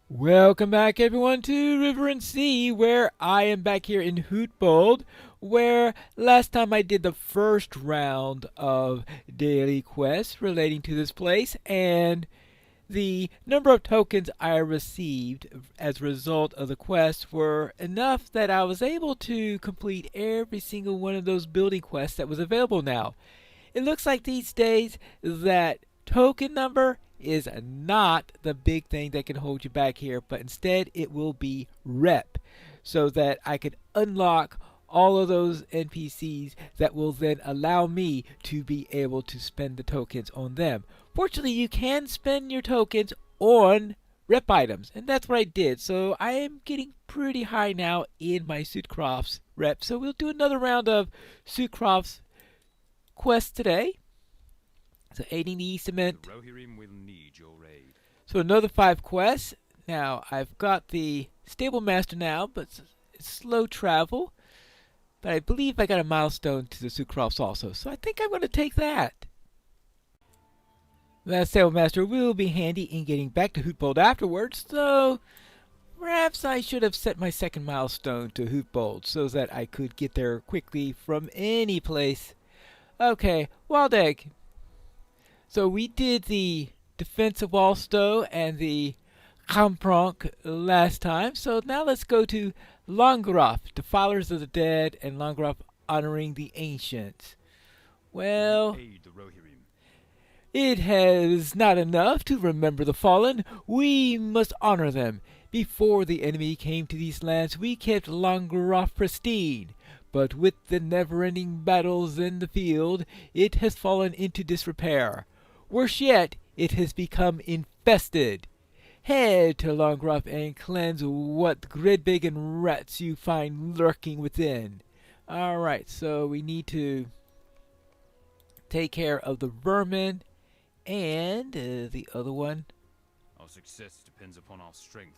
Welcome back, everyone, to River and Sea, where I am back here in Hootbold, where last time I did the first round of daily quests relating to this place, and the number of tokens I received as a result of the quest were enough that I was able to complete every single one of those building quests that was available now. It looks like these days that token number is not the big thing that can hold you back here, but instead it will be rep, so that I could unlock all of those NPCs that will then allow me to be able to spend the tokens on them. Fortunately, you can spend your tokens on rep items, and that's what I did. So I am getting pretty high now in my Suitcroft's rep. So we'll do another round of Suitcroft's quest today. So aiding the cement. The Rohirrim will need your aid. So another 5 quests. Now I've got the stable master now, but it's slow travel. But I believe I got a milestone to the Sucrofts also, so I think I'm going to take that. That stable master will be handy in getting back to Hootbold afterwards, so perhaps I should have set my second milestone to Hootbold so that I could get there quickly from any place. Okay, Wild Egg. So we did the Defense of Walstow and the Kampronk last time. So now let's go to Longroff, Defilers of the Dead, and Longroff honoring the ancients. Well, Aid the Rohirrim. it has not enough to remember the fallen. We must honor them. Before the enemy came to these lands, we kept Longroff pristine. But with the never-ending battles in the field, it has fallen into disrepair. Worse yet, it has become infested. Head to Longroff and cleanse what gridbig and rats you find lurking within. Alright, so we need to take care of the vermin and the other one. Our success depends upon our strength.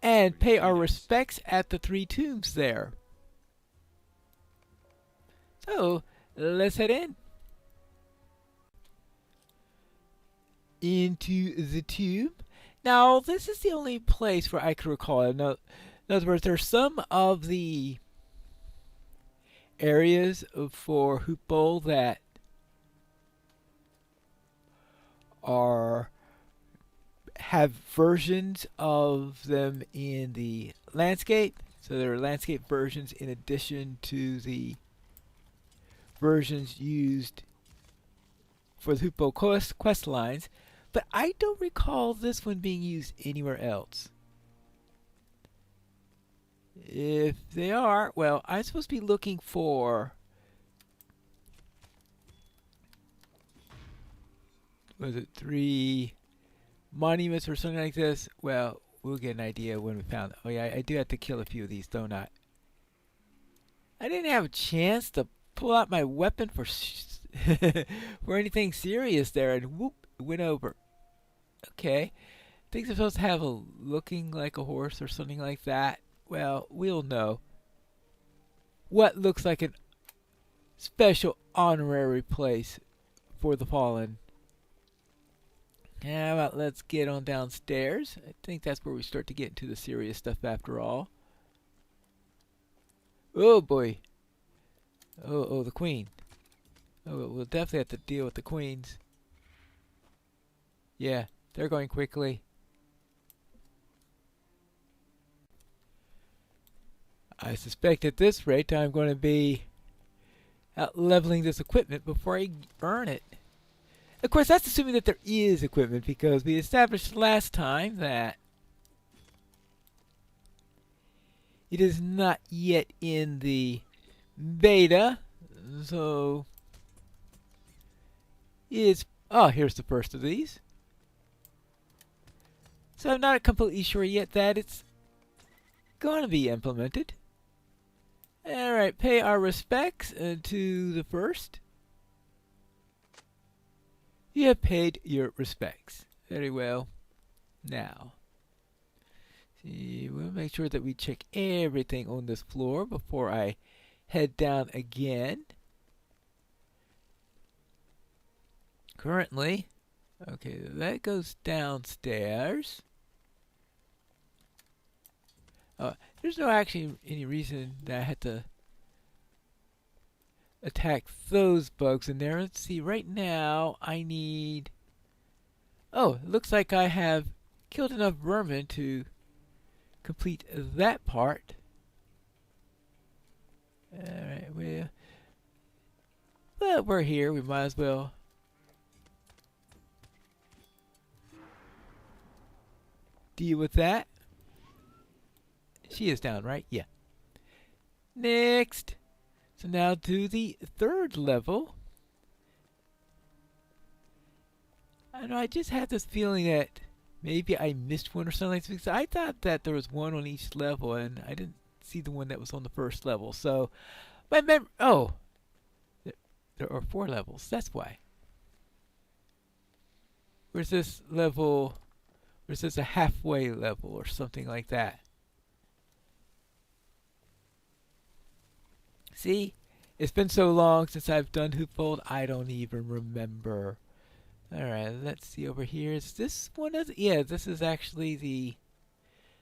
And pay our respects at the 3 tombs there. So, let's head into the tomb. Now, this is the only place where I can recall. In other words, there's some of the areas for Hoop Bowl that have versions of them in the landscape. So there are landscape versions in addition to the versions used for the Hoop Bowl quest lines. But I don't recall this one being used anywhere else. If they are, well, I'm supposed to be looking for... Was it 3 monuments or something like this? Well, we'll get an idea when we found it. Oh yeah, I do have to kill a few of these, don't I? I didn't have a chance to pull out my weapon for for anything serious there, and whoop, it went over. Okay. I think they're supposed to have a looking like a horse or something like that. Well, we'll know. What looks like a special honorary place for the fallen. How about let's get on downstairs? I think that's where we start to get into the serious stuff after all. Oh boy. Oh, the queen. Oh, we'll definitely have to deal with the queens. Yeah, they're going quickly. I suspect at this rate I'm going to be out leveling this equipment before I earn it. Of course, that's assuming that there is equipment, because we established last time that it is not yet in the beta. So it's... Oh, here's the first of these. So I'm not completely sure yet that it's going to be implemented. Alright, pay our respects to the first. You have paid your respects. Very well. Now, see, we'll make sure that we check everything on this floor before I head down again. Currently, okay, that goes downstairs. There's no actually any reason that I had to attack those bugs in there. Let's see, right now I need... Oh, it looks like I have killed enough vermin to complete that part. Alright, but we're here, we might as well deal with that. She is down, right? Yeah. Next. So now to the third level. I know I just had this feeling that maybe I missed one or something like this, because I thought that there was one on each level and I didn't see the one that was on the first level. So my oh, there are 4 levels. That's why. Where's this level? Where's this a halfway level or something like that? See, it's been so long since I've done Hoopfold, I don't even remember. Alright, let's see over here. Is this one of the... Yeah, this is actually the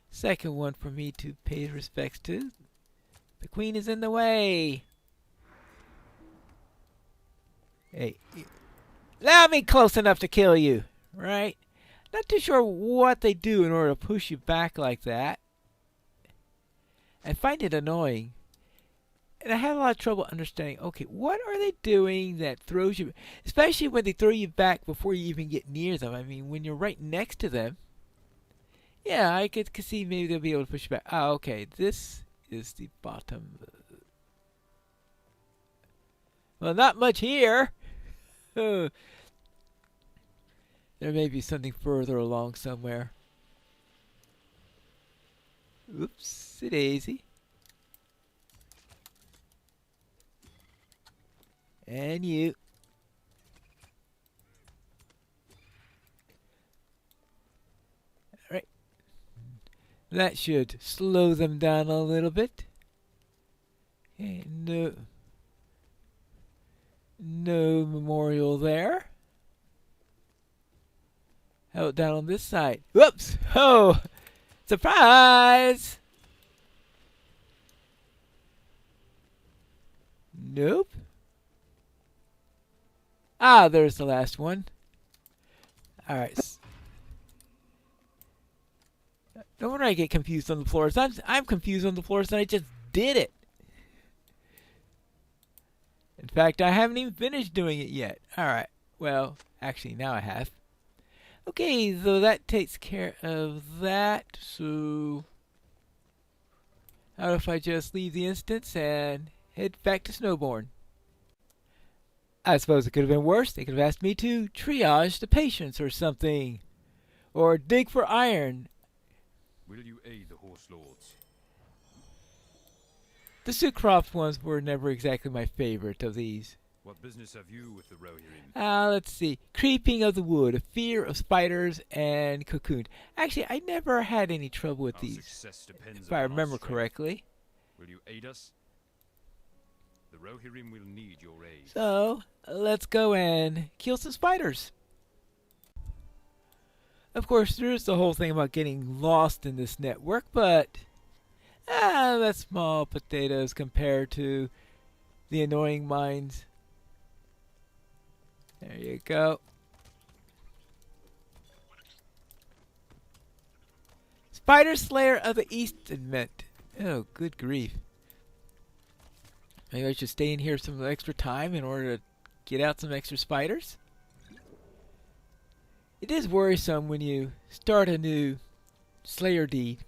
second one for me to pay respects to. The queen is in the way. Hey, allow me close enough to kill you, right? Not too sure what they do in order to push you back like that. I find it annoying. And I had a lot of trouble understanding, okay, what are they doing that throws you, especially when they throw you back before you even get near them. I mean, when you're right next to them, yeah, I could see maybe they'll be able to push you back. Ah, okay, this is the bottom. Well, not much here. There may be something further along somewhere. Oopsie daisy. And you. Alright. That should slow them down a little bit. Okay, no memorial there. How about down on this side? Whoops! Oh! Surprise! Nope. Ah, there's the last one. Alright. No wonder I get confused on the floors. I'm confused on the floors and I just did it. In fact, I haven't even finished doing it yet. Alright. Well, actually, now I have. Okay, so that takes care of that. So, how if I just leave the instance and head back to Snowborn? I suppose it could have been worse. They could have asked me to triage the patients or something. Or dig for iron. Will you aid the horse lords? The Sucroft ones were never exactly my favorite of these. What business have you with the Rohirrim? Let's see. Creeping of the wood, a fear of spiders, and cocoon. Actually, I never had any trouble with Our these, success depends if I upon our remember strength. correctly. Will you aid us? The Rohirrim will need your aid. So, let's go and kill some spiders. Of course, there's the whole thing about getting lost in this network, but that's small potatoes compared to the annoying mines. There you go. Spider Slayer of the East admit. Oh, good grief. Maybe I should stay in here some extra time in order to get out some extra spiders. It is worrisome when you start a new Slayer deed.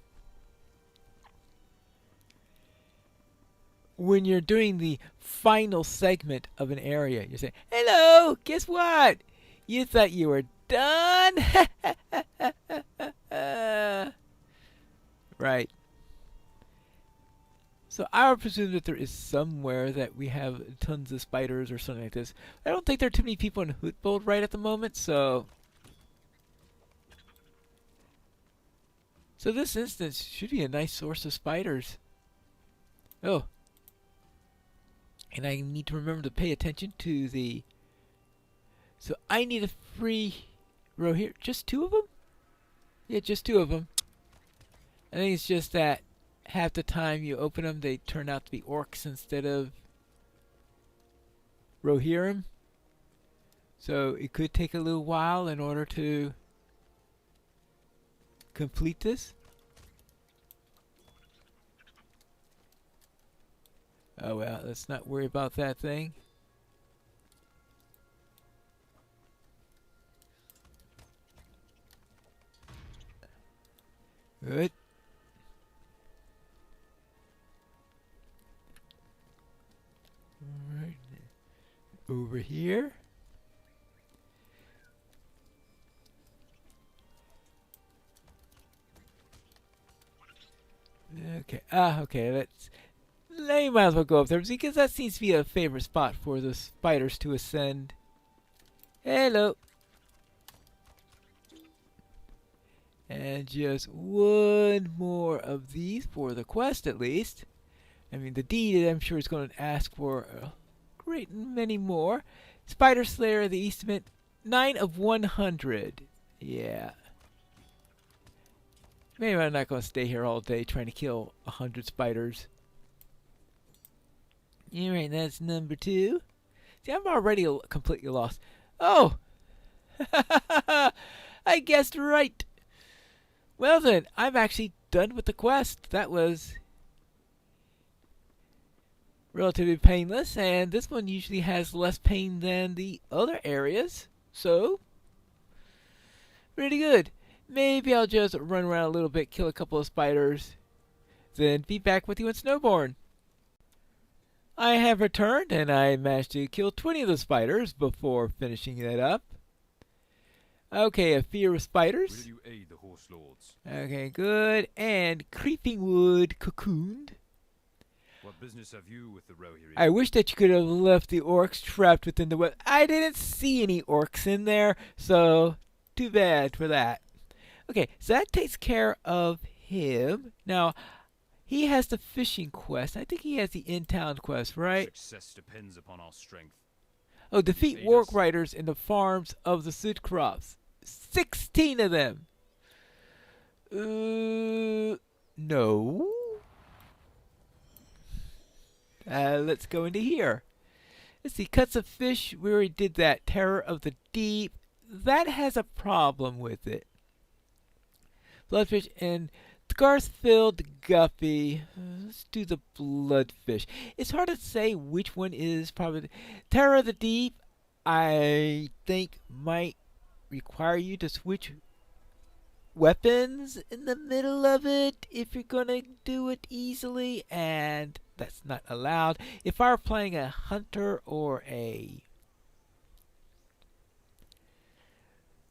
When you're doing the final segment of an area, you're saying, hello, guess what? You thought you were done? Right. So I would presume that there is somewhere that we have tons of spiders or something like this. I don't think there are too many people in Hootbold right at the moment, so... So this instance should be a nice source of spiders. Oh. And I need to remember to pay attention to the... So I need a free row here. Just 2 of them? Yeah, just 2 of them. I think it's just that half the time you open them, they turn out to be orcs instead of Rohirrim. So it could take a little while in order to complete this. Oh well, let's not worry about that thing. Good. All right. Over here. Okay. Okay. You might as well go up there because that seems to be a favorite spot for the spiders to ascend. Hello. And just one more of these for the quest, at least. I mean, the deed, I'm sure, is going to ask for a great many more. Spider Slayer of the Eastman, 9 of 100. Yeah. Maybe I'm not going to stay here all day trying to kill 100 spiders. Alright, that's number 2. See, I'm already completely lost. Oh! I guessed right. Well then, I'm actually done with the quest. That was relatively painless, and this one usually has less pain than the other areas. So, pretty good. Maybe I'll just run around a little bit, kill a couple of spiders, then be back with you in Snowborn. I have returned, and I managed to kill 20 of the spiders before finishing it up. Okay, a fear of spiders. Will you aid the horse lords? Okay, good. And creeping wood cocooned. What business have you with the Rohirrim? I wish that you could have left the orcs trapped within the web. I didn't see any orcs in there, so too bad for that. Okay, so that takes care of him. Now, he has the fishing quest. I think he has the in-town quest, right? Success depends upon our strength. Oh, defeat orc riders in the farms of the Sud Crops. 16 of them. No. Let's go into here. Let's see, cuts of fish. We already did that. Terror of the deep. That has a problem with it. Bloodfish and Garth-filled guppy. Let's do the bloodfish. It's hard to say which one is probably. Terror of the deep, I think, might require you to switch weapons in the middle of it if you're gonna do it easily, and that's not allowed. If I were playing a hunter or a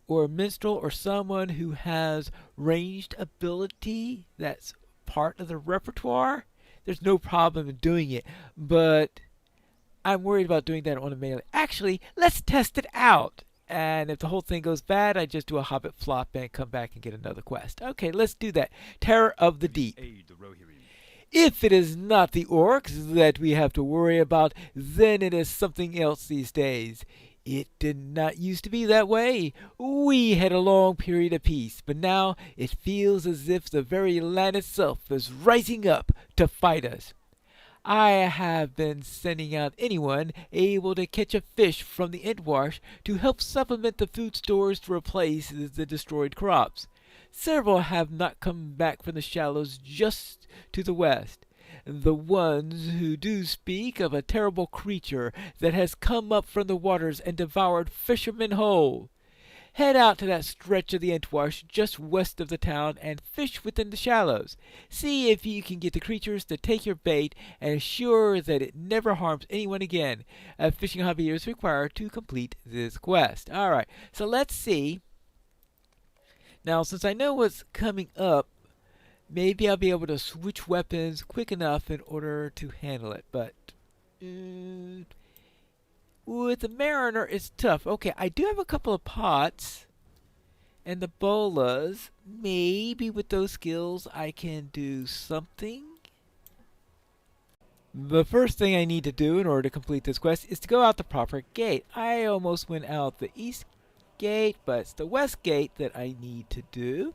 minstrel or someone who has ranged ability that's part of the repertoire, there's no problem in doing it. But I'm worried about doing that on a melee. Actually, let's test it out. And if the whole thing goes bad, I just do a hobbit flop and come back and get another quest. Okay, let's do that. Terror of the Deep. Aid the Rohirrim. If it is not the orcs that we have to worry about, then it is something else these days. It did not used to be that way. We had a long period of peace, but now it feels as if the very land itself is rising up to fight us. I have been sending out anyone able to catch a fish from the Entwash to help supplement the food stores to replace the destroyed crops. Several have not come back from the shallows just to the west. The ones who do speak of a terrible creature that has come up from the waters and devoured fishermen whole. Head out to that stretch of the Entwash just west of the town and fish within the shallows. See if you can get the creatures to take your bait and ensure that it never harms anyone again. A fishing hobby is required to complete this quest. Alright, so let's see. Now, since I know what's coming up, maybe I'll be able to switch weapons quick enough in order to handle it, but with the Mariner, it's tough. Okay, I do have a couple of pots and the bolas. Maybe with those skills I can do something. The first thing I need to do in order to complete this quest is to go out the proper gate. I almost went out the east gate, but it's the west gate that I need to do.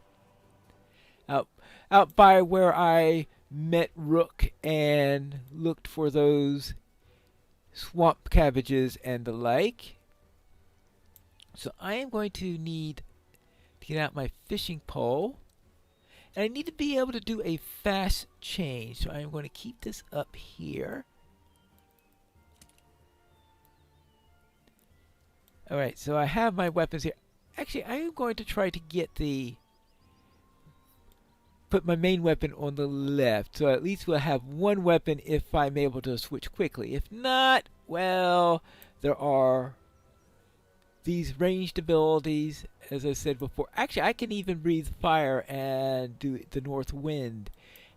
Out by where I met rook and looked for those swamp cabbages and the like. So I am going to need to get out my fishing pole. And I need to be able to do a fast change. So I am going to keep this up here. Alright, so I have my weapons here. Actually, I am going to try to put my main weapon on the left. So at least we'll have one weapon if I'm able to switch quickly. If not, well, there are these ranged abilities, as I said before. Actually, I can even breathe fire and do the north wind.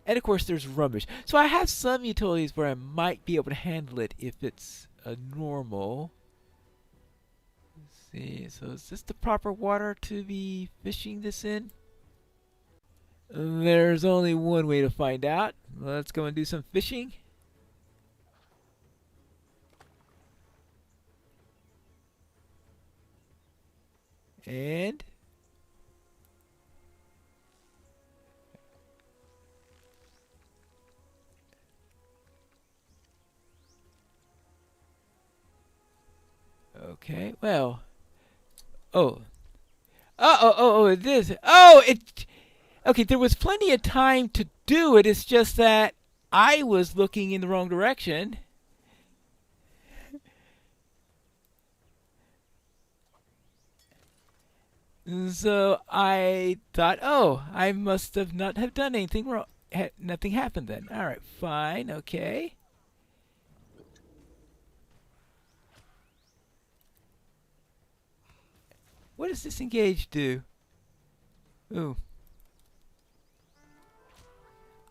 And of course, there's rubbish. So I have some utilities where I might be able to handle it if it's a normal. Let's see, so is this the proper water to be fishing this in? There's only one way to find out. Let's go and do some fishing. And okay, well, this. Okay, there was plenty of time to do it. It's just that I was looking in the wrong direction. So I thought, oh, I must have not have done anything wrong. Nothing happened then. All right, fine, okay. What does disengage do? Ooh.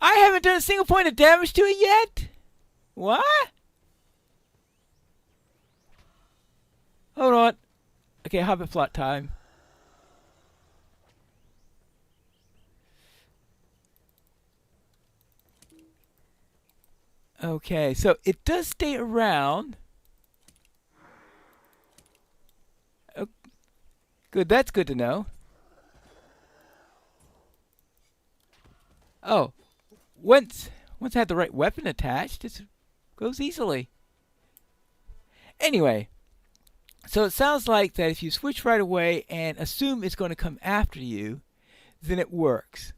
I haven't done a single point of damage to it yet? What? Hold on. Okay, Hobbit plot time. Okay, so it does stay around. Oh, good, that's good to know. Oh, once I have the right weapon attached, it goes easily. Anyway, so it sounds like that if you switch right away and assume it's going to come after you, then it works.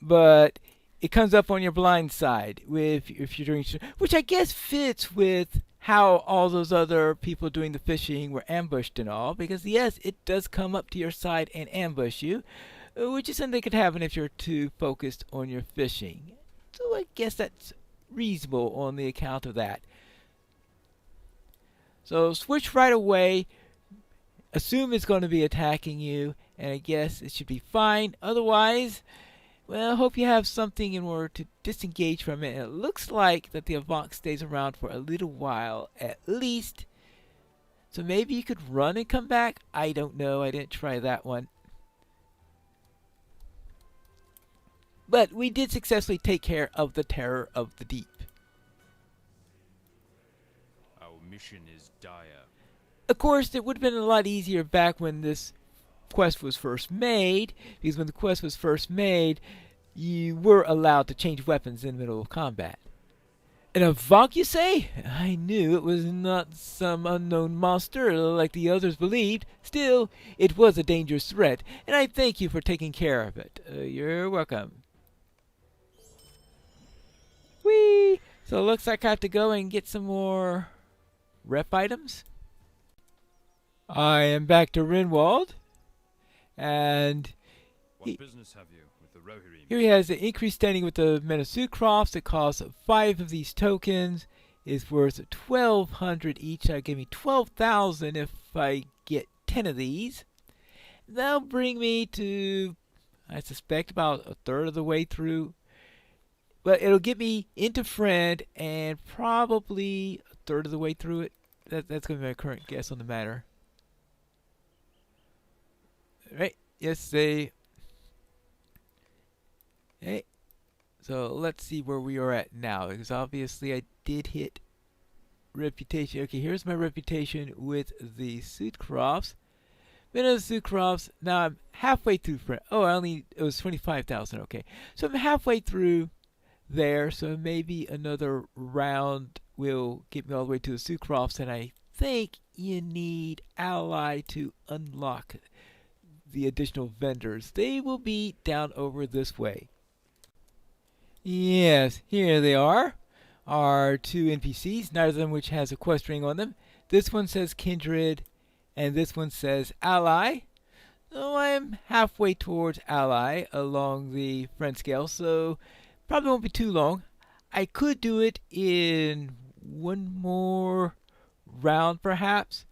But it comes up on your blind side if you're doing, which I guess fits with how all those other people doing the fishing were ambushed and all, because yes, it does come up to your side and ambush you, which is something that could happen if you're too focused on your fishing. So I guess that's reasonable on the account of that. So switch right away, assume it's going to be attacking you, and I guess it should be fine. Otherwise, well, hope you have something in order to disengage from it. And it looks like that the Avanc stays around for a little while at least. So maybe you could run and come back? I don't know. I didn't try that one. But we did successfully take care of the terror of the deep. Our mission is dire. Of course, it would have been a lot easier back when this quest was first made, because when the quest was first made, you were allowed to change weapons in the middle of combat. An Avanc, you say? I knew it was not some unknown monster like the others believed. Still, it was a dangerous threat, and I thank you for taking care of it. You're welcome. Whee! So it looks like I have to go and get some more rep items. I am back to Rinwald. And What business have you with the Rohirrim? here he has the increased standing with the men of Sucrofts. It costs 5 of these tokens. Is worth 1,200 each. That'll give me 12,000 if I get 10 of these. That'll bring me to, I suspect, about a third of the way through. But it'll get me into Friend and probably a third of the way through it. That's going to be my current guess on the matter. Right, yes, they. Hey, so let's see where we are at now, because obviously I did hit reputation. Okay, here's my reputation with the Suitcrofts. Been in the Suitcrofts. Now I'm halfway through. Oh, it was 25,000. Okay, so I'm halfway through there, so maybe another round will get me all the way to the Sucrofts, and I think you need Ally to unlock the additional vendors. They will be down over this way. Yes, here they are. Our two NPCs, neither of them which has a quest ring on them. This one says Kindred, and this one says Ally. So I'm halfway towards Ally along the friend scale, so probably won't be too long. I could do it in one more round, perhaps,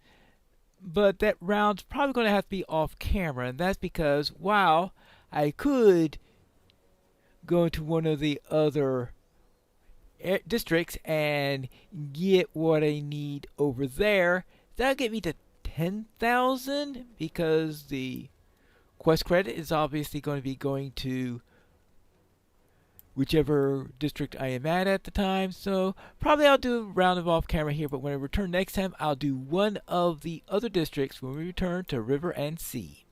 but that round's probably going to have to be off camera, and that's because while I could go into one of the other districts and get what I need over there, that'll get me to 10,000 because the quest credit is obviously going to be going to whichever district I am at the time. So probably I'll do a round of off camera here, but when I return next time, I'll do one of the other districts when we return to River and Sea.